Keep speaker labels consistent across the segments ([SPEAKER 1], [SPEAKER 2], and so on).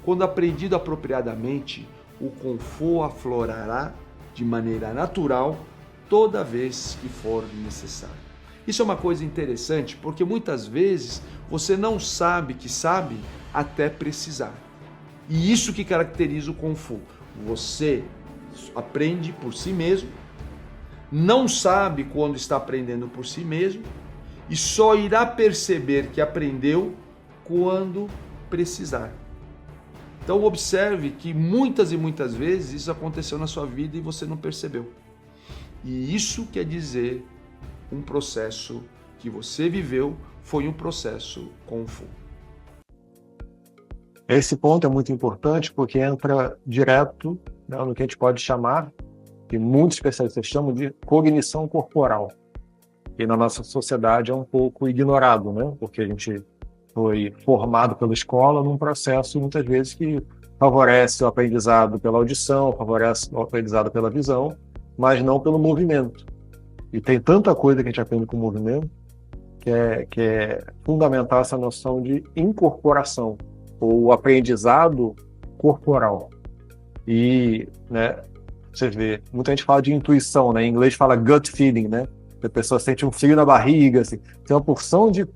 [SPEAKER 1] Quando aprendido apropriadamente, o Kung Fu aflorará de maneira natural toda vez que for necessário. Isso é uma coisa interessante porque muitas vezes você não sabe que sabe até precisar. E isso que caracteriza o Kung Fu. Você aprende por si mesmo, não sabe quando está aprendendo por si mesmo e só irá perceber que aprendeu quando precisar. Então observe que muitas e muitas vezes isso aconteceu na sua vida e você não percebeu. E isso quer dizer um processo que você viveu foi um processo Kung Fu.
[SPEAKER 2] Esse ponto é muito importante porque entra direto, né, no que a gente pode chamar, que muitos especialistas chamam de cognição corporal. E na nossa sociedade é um pouco ignorado, né? Porque a gente foi formado pela escola num processo, muitas vezes, que favorece o aprendizado pela audição, favorece o aprendizado pela visão, mas não pelo movimento. E tem tanta coisa que a gente aprende com o movimento que é fundamental essa noção de incorporação, ou aprendizado corporal. E, né, você vê, muita gente fala de intuição, né? Em inglês fala gut feeling, né? A pessoa sente um frio na barriga, assim. Tem uma porção de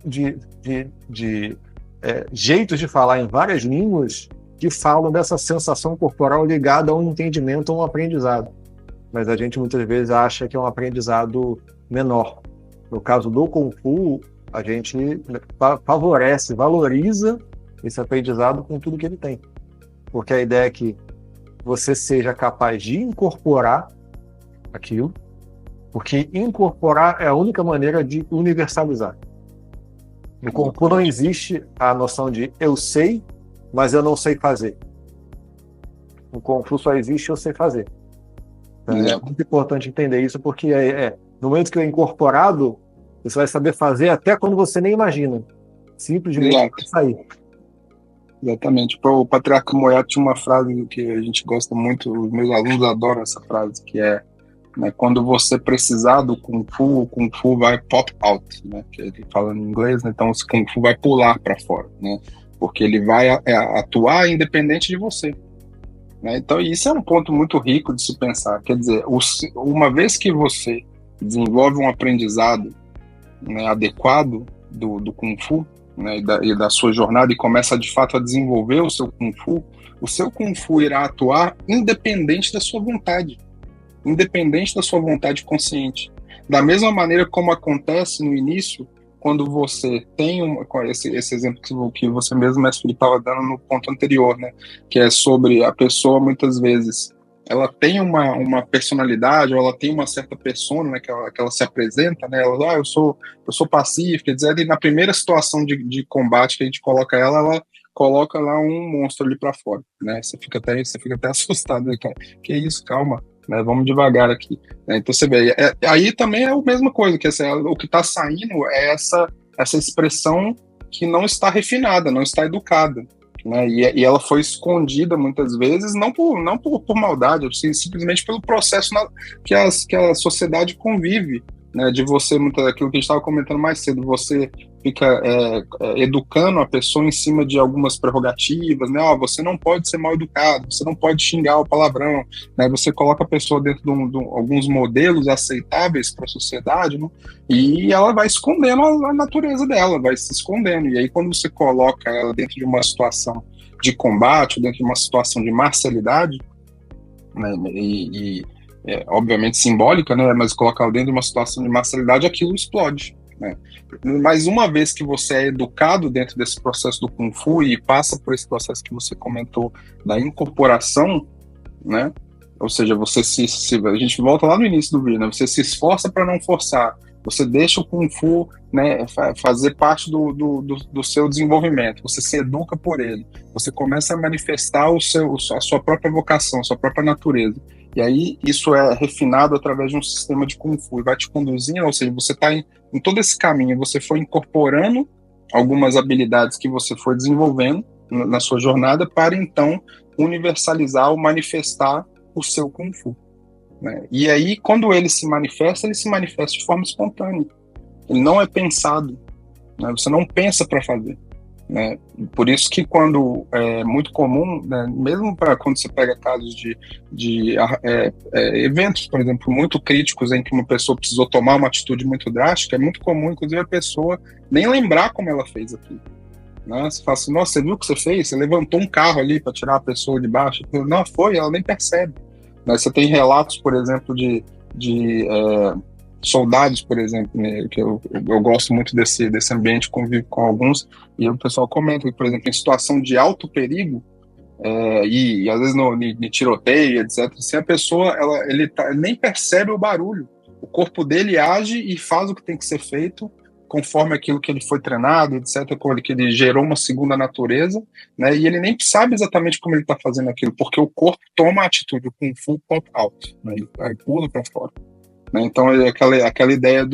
[SPEAKER 2] jeitos de falar em várias línguas que falam dessa sensação corporal ligada a um entendimento, a um aprendizado. Mas a gente muitas vezes acha que é um aprendizado menor. No caso do Kung Fu, a gente favorece, valoriza esse aprendizado com tudo que ele tem. Porque a ideia é que você seja capaz de incorporar aquilo, porque incorporar é a única maneira de universalizar. No Kung Fu não existe a noção de eu sei, mas eu não sei fazer. No Kung Fu só existe eu sei fazer. Então, é muito importante entender isso, porque no momento que é incorporado, você vai saber fazer até quando você nem imagina. Simplesmente sair.
[SPEAKER 3] Exatamente. O Patriarca Moyato tinha uma frase que a gente gosta muito, os meus alunos adoram essa frase, que é, né, quando você precisar do Kung Fu, o Kung Fu vai pop out, né, que ele fala em inglês, né, então o Kung Fu vai pular para fora, né, porque ele vai atuar independente de você. Né, então isso é um ponto muito rico de se pensar, quer dizer, uma vez que você desenvolve um aprendizado, né, adequado do Kung Fu, né, e da sua jornada, e começa de fato a desenvolver o seu Kung Fu irá atuar independente da sua vontade consciente. Da mesma maneira como acontece no início, quando você tem esse exemplo que você mesmo, mestre Felipe, estava dando no ponto anterior, né, que é sobre a pessoa, muitas vezes, ela tem uma personalidade, ou ela tem uma certa persona, né, que ela se apresenta, né, ela, eu sou pacífica, quer dizer, e na primeira situação de combate que a gente coloca ela coloca lá um monstro ali para fora, né, você fica até assustado, né, cara, que isso, calma, né, vamos devagar aqui, né, então você vê, aí também é a mesma coisa, que o que está saindo é essa expressão que não está refinada, não está educada, né, e ela foi escondida muitas vezes, não por maldade, simplesmente pelo processo que a sociedade convive, né, de você, aquilo que a gente estava comentando mais cedo, você fica educando a pessoa em cima de algumas prerrogativas, né, você não pode ser mal educado, você não pode xingar o palavrão, né, você coloca a pessoa dentro de alguns modelos aceitáveis para a sociedade, né, e ela vai escondendo a natureza dela, vai se escondendo, e aí quando você coloca ela dentro de uma situação de combate, dentro de uma situação de marcialidade, né, obviamente simbólica, né, mas colocar ela dentro de uma situação de marcialidade, aquilo explode, né. Mas uma vez que você é educado dentro desse processo do Kung Fu e passa por esse processo que você comentou da incorporação, né, ou seja, você a gente volta lá no início do vídeo, né, você se esforça para não forçar, você deixa o Kung Fu, né, fazer parte do seu desenvolvimento, você se educa por ele, você começa a manifestar a sua própria vocação, a sua própria natureza. E aí isso é refinado através de um sistema de Kung Fu e vai te conduzindo, ou seja, você está em todo esse caminho, você foi incorporando algumas habilidades que você foi desenvolvendo na sua jornada para então universalizar ou manifestar o seu Kung Fu, né? E aí quando ele se manifesta de forma espontânea, ele não é pensado, né? Você não pensa para fazer, né? Por isso que quando é muito comum, né, mesmo para quando você pega casos de eventos, por exemplo, muito críticos em que uma pessoa precisou tomar uma atitude muito drástica, é muito comum, inclusive, a pessoa nem lembrar como ela fez aquilo. Né? Você fala assim, nossa, você viu o que você fez? Você levantou um carro ali para tirar a pessoa de baixo. Não, foi, ela nem percebe. Né? Você tem relatos, por exemplo, de soldados, por exemplo, né, que eu gosto muito desse ambiente, convivo com alguns, e o pessoal comenta que, por exemplo, em situação de alto perigo, e às vezes no tiroteio, etc., se a pessoa ele nem percebe o barulho, o corpo dele age e faz o que tem que ser feito conforme aquilo que ele foi treinado, etc., que ele gerou uma segunda natureza, né, e ele nem sabe exatamente como ele está fazendo aquilo, porque o corpo toma a atitude, o Kung Fu pop out, né, ele pula para fora. Né? Então é aquela ideia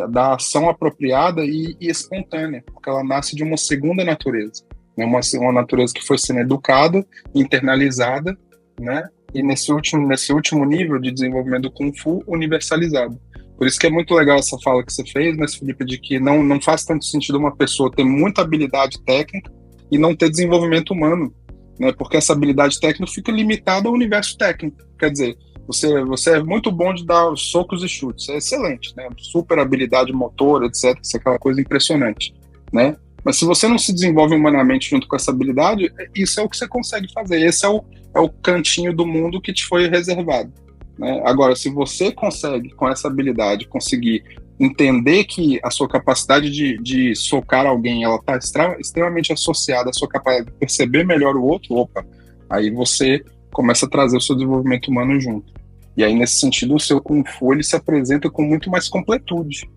[SPEAKER 3] da ação apropriada e espontânea, porque ela nasce de uma segunda natureza, né? Uma natureza que foi sendo educada, internalizada, né? E nesse último nível de desenvolvimento do Kung Fu, universalizado. Por isso que é muito legal essa fala que você fez, né, Felipe, de que não faz tanto sentido uma pessoa ter muita habilidade técnica e não ter desenvolvimento humano, né? Porque essa habilidade técnica fica limitada ao universo técnico. Quer dizer, você é muito bom de dar socos e chutes, é excelente, né? Super habilidade motora, etc. Isso é aquela coisa impressionante, né? Mas se você não se desenvolve humanamente junto com essa habilidade, isso é o que você consegue fazer. Esse é o cantinho do mundo que te foi reservado, né? Agora, se você consegue, com essa habilidade, conseguir entender que a sua capacidade de socar alguém, ela está extremamente associada à sua capacidade de perceber melhor o outro, opa, aí você começa a trazer o seu desenvolvimento humano junto. E aí, nesse sentido, o seu Kung Fu ele se apresenta com muito mais completude.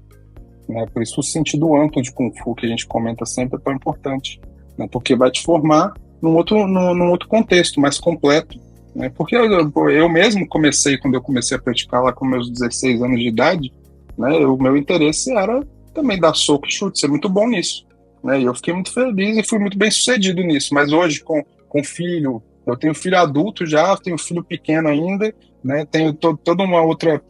[SPEAKER 3] Né? Por isso, o sentido amplo de Kung Fu que a gente comenta sempre é tão importante. Né? Porque vai te formar num outro contexto, mais completo. Né? Porque eu mesmo comecei, quando eu comecei a praticar lá com meus 16 anos de idade, né, o meu interesse era também dar soco e chute, ser muito bom nisso. Né? E eu fiquei muito feliz e fui muito bem sucedido nisso. Mas hoje, com filho, eu tenho filho adulto já, tenho filho pequeno ainda, né? Tenho toda uma outra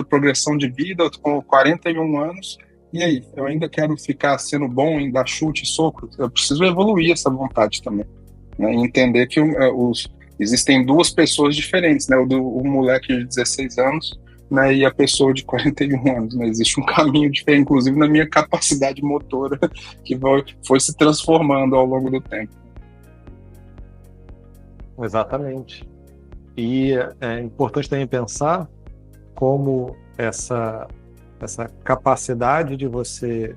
[SPEAKER 3] progressão de vida, eu tô com 41 anos, e aí? Eu ainda quero ficar sendo bom em dar chute e soco? Eu preciso evoluir essa vontade também. Né? E entender que existem duas pessoas diferentes, né? O moleque de 16 anos, né, e a pessoa de 41 anos. Né? Existe um caminho diferente, inclusive na minha capacidade motora, que foi se transformando ao longo do tempo.
[SPEAKER 2] Exatamente. E é importante também pensar como essa capacidade de você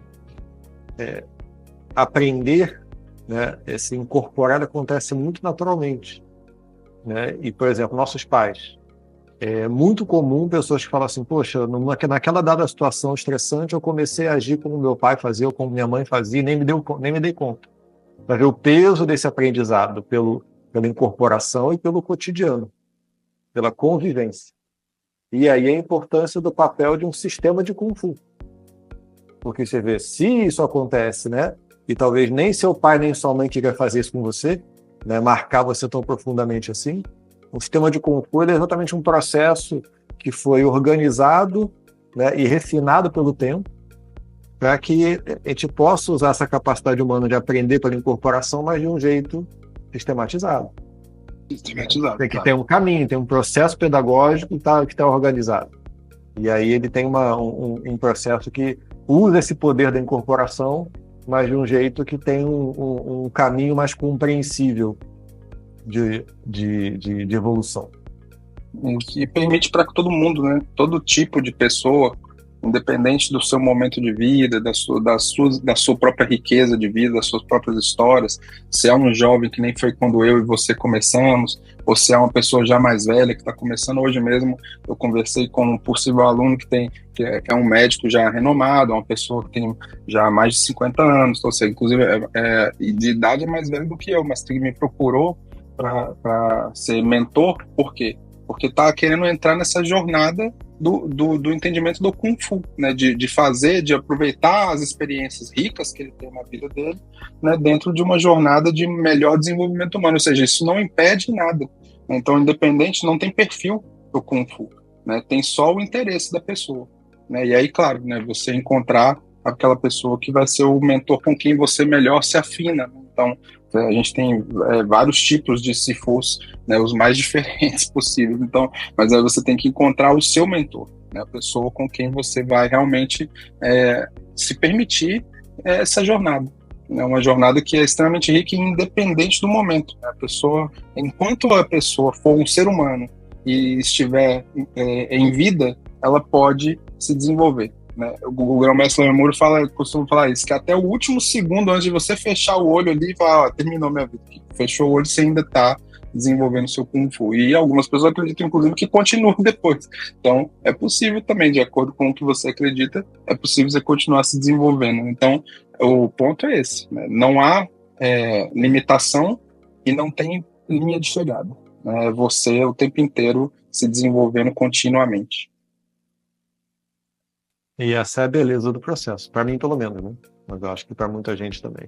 [SPEAKER 2] aprender, né, se incorporar acontece muito naturalmente. Né? E, por exemplo, nossos pais. É muito comum pessoas que falam assim, poxa, naquela dada situação estressante eu comecei a agir como meu pai fazia ou como minha mãe fazia e nem me dei conta. Vai ver o peso desse aprendizado pela incorporação e pelo cotidiano, pela convivência. E aí a importância do papel de um sistema de Kung Fu. Porque você vê, se isso acontece, né, e talvez nem seu pai nem sua mãe queria fazer isso com você, né, marcar você tão profundamente assim, o sistema de Kung Fu é exatamente um processo que foi organizado, né, e refinado pelo tempo, para que a gente possa usar essa capacidade humana de aprender pela incorporação, mas de um jeito sistematizado. Tem que ter um caminho, tem um processo pedagógico que está organizado. E aí ele tem um processo que usa esse poder da incorporação, mas de um jeito que tem um caminho mais compreensível de evolução.
[SPEAKER 3] E permite para todo mundo, né? Todo tipo de pessoa, independente do seu momento de vida, da sua própria riqueza de vida, das suas próprias histórias, se é um jovem que nem foi quando eu e você começamos, ou se é uma pessoa já mais velha que está começando. Hoje mesmo eu conversei com um possível aluno que é um médico já renomado, uma pessoa que tem já mais de 50 anos, ou seja, inclusive de idade é mais velho do que eu, mas que me procurou para ser mentor. Por quê? Porque está querendo entrar nessa jornada do entendimento do Kung Fu, né? de fazer, de aproveitar as experiências ricas que ele tem na vida dele, né? Dentro de uma jornada de melhor desenvolvimento humano. Ou seja, isso não impede nada. Então, independente, não tem perfil do Kung Fu, né? Tem só o interesse da pessoa. Né? E aí, claro, né? Você encontrar aquela pessoa que vai ser o mentor com quem você melhor se afina. Então, a gente tem vários tipos de Sifus, né, os mais diferentes possíveis. Então, mas aí você tem que encontrar o seu mentor, né, a pessoa com quem você vai realmente se permitir essa jornada. É uma jornada que é extremamente rica e independente do momento. A pessoa, enquanto a pessoa for um ser humano e estiver em vida, ela pode se desenvolver, né? O grão-mestre Lemur costuma falar isso, que até o último segundo antes de você fechar o olho ali e falar, terminou minha vida. Fechou o olho, você ainda está desenvolvendo seu Kung Fu. E algumas pessoas acreditam, inclusive, que continua depois. Então, é possível também, de acordo com o que você acredita, é possível você continuar se desenvolvendo. Então, o ponto é esse, né? Não há limitação e não tem linha de chegada. Né? Você, o tempo inteiro, se desenvolvendo continuamente.
[SPEAKER 2] E essa é a beleza do processo, para mim pelo menos, né? Mas eu acho que para muita gente também.